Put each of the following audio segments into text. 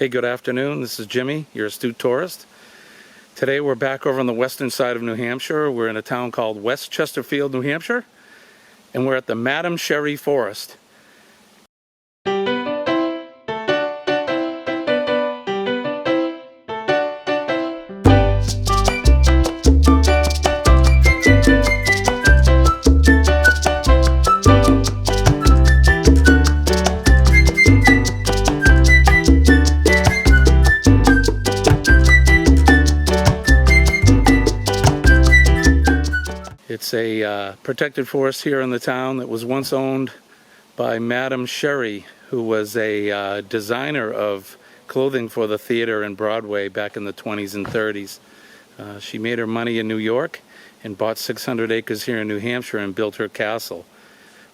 Hey, good afternoon. This is Jimmy, your astute tourist. Today we're back over on the western side of New Hampshire. We're in a town called West Chesterfield, New Hampshire, and we're at the Madam Sherri Forest. It's a protected forest here in the town that was once owned by Madam Sherri, who was a designer of clothing for the theater and Broadway back in the 20s and 30s. She made her money in New York and bought 600 acres here in New Hampshire and built her castle.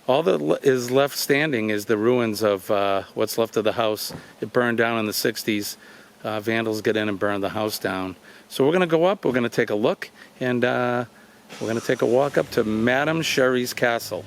All that is left standing is the ruins of what's left of the house. It burned down in the 60s. Vandals get in and burn the house down. So we're going to go up, we're going to take a look, and we're going to take a walk up to Madam Sherri's castle.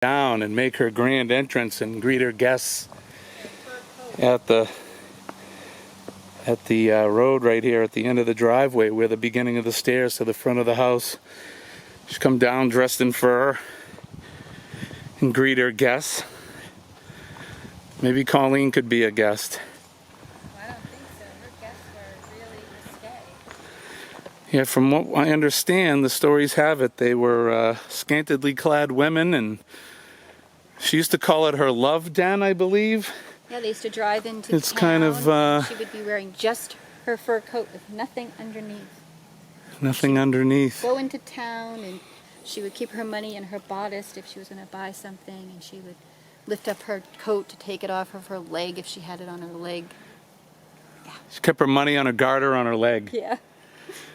Down and make her grand entrance and greet her guests at the road right here at the end of the driveway, where the beginning of the stairs to the front of the house. She's come down dressed in fur and greet her guests. Maybe Colleen could be a guest. I don't think so. Her guests were really risque. Yeah, from what I understand, the stories have it, they were scantily clad women, and she used to call it her love den, I believe. Yeah, they used to drive into It's town. kind of She would be wearing just her fur coat with nothing underneath. nothing underneath. Go into town, and she would keep her money in her bodice if she was going to buy something, and she would lift up her coat to take it off of her leg if she had it on her leg. She kept her money on a garter on her leg. Yeah,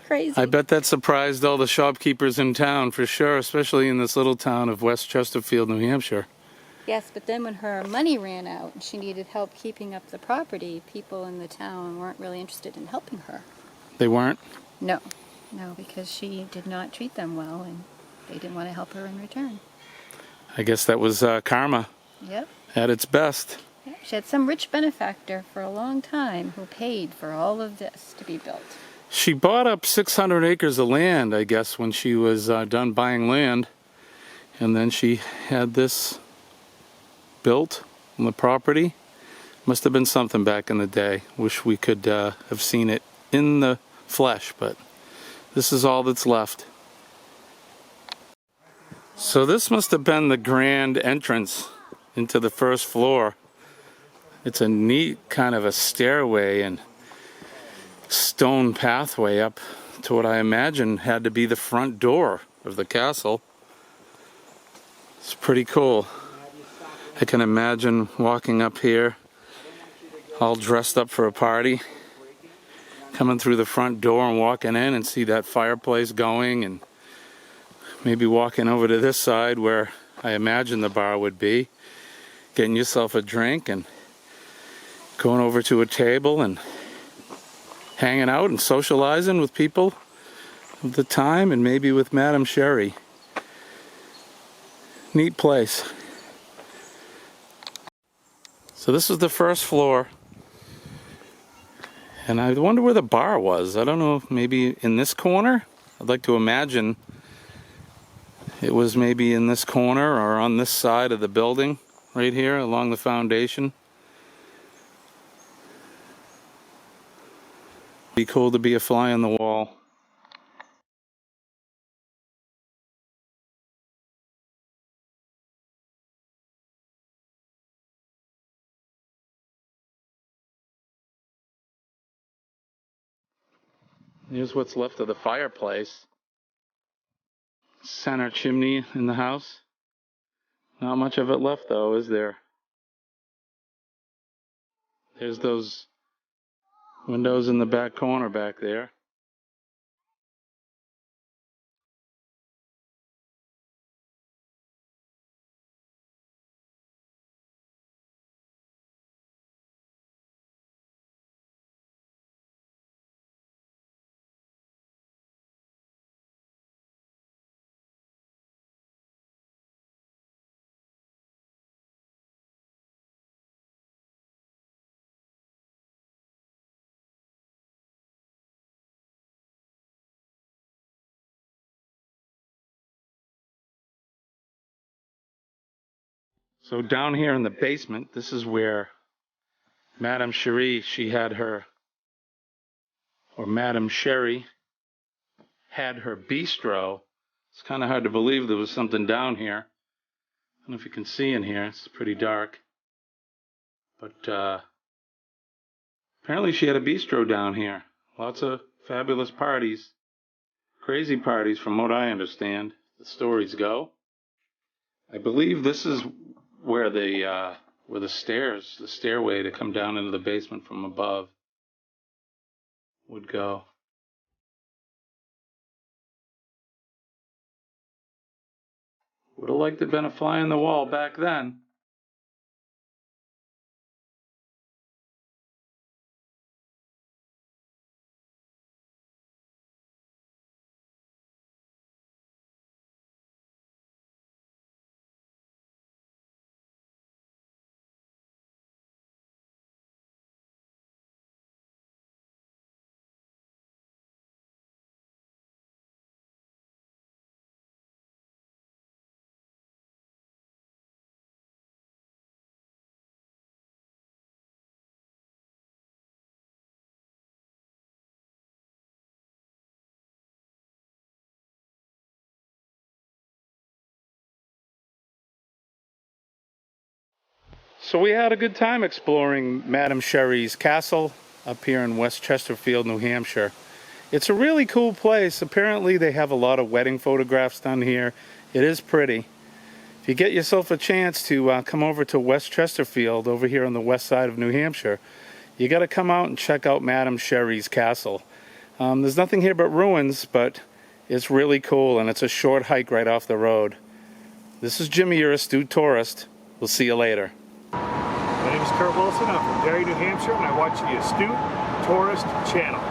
crazy. I bet that surprised all the shopkeepers in town for sure, especially in this little town of West Chesterfield, New Hampshire. Yes, but then when her money ran out and she needed help keeping up the property, people in the town weren't really interested in helping her. They weren't? No, because she did not treat them well, and they didn't want to help her in return. I guess that was karma Yep. at its best. Yep. She had some rich benefactor for a long time who paid for all of this to be built. She bought up 600 acres of land, I guess, when she was done buying land. And then she had this built on the property. Must have been something back in the day. Wish we could have seen it in the flesh, but this is all that's left. So this must have been the grand entrance into the first floor. It's a neat kind of a stairway and stone pathway up to what I imagine had to be the front door of the castle. It's pretty cool. I can imagine walking up here all dressed up for a party, coming through the front door and walking in and see that fireplace going, and maybe walking over to this side where I imagine the bar would be, getting yourself a drink and going over to a table and hanging out and socializing with people of the time, and maybe with Madame Sherri. Neat place. So this is the first floor, and I wonder where the bar was. I don't know, maybe in this corner? I'd like to imagine it was maybe in this corner or on this side of the building, right here along the foundation. Be cool to be a fly on the wall. Here's what's left of the fireplace. Center chimney in the house. Not much of it left though, is there? There's those windows in the back corner back there. So down here in the basement, this is where Madame Sherri, Madame Sherri had her bistro. It's kind of hard to believe there was something down here. I don't know if you can see in here, it's pretty dark. But apparently she had a bistro down here. Lots of fabulous parties. Crazy parties from what I understand, the stories go. I believe this is where the stairway to come down into the basement from above would go. Would have liked to have been a fly on the wall back then. So we had a good time exploring Madame Sherri's castle up here in West Chesterfield, New Hampshire. It's a really cool place. Apparently they have a lot of wedding photographs done here. It is pretty. If you get yourself a chance to come over to West Chesterfield over here on the west side of New Hampshire, you got to come out and check out Madame Sherri's castle. There's nothing here but ruins, but it's really cool, and it's a short hike right off the road. This is Jimmy, your astute tourist. We'll see you later. My name is Kurt Wilson. I'm from Derry, New Hampshire, and I watch the Astute Tourist channel.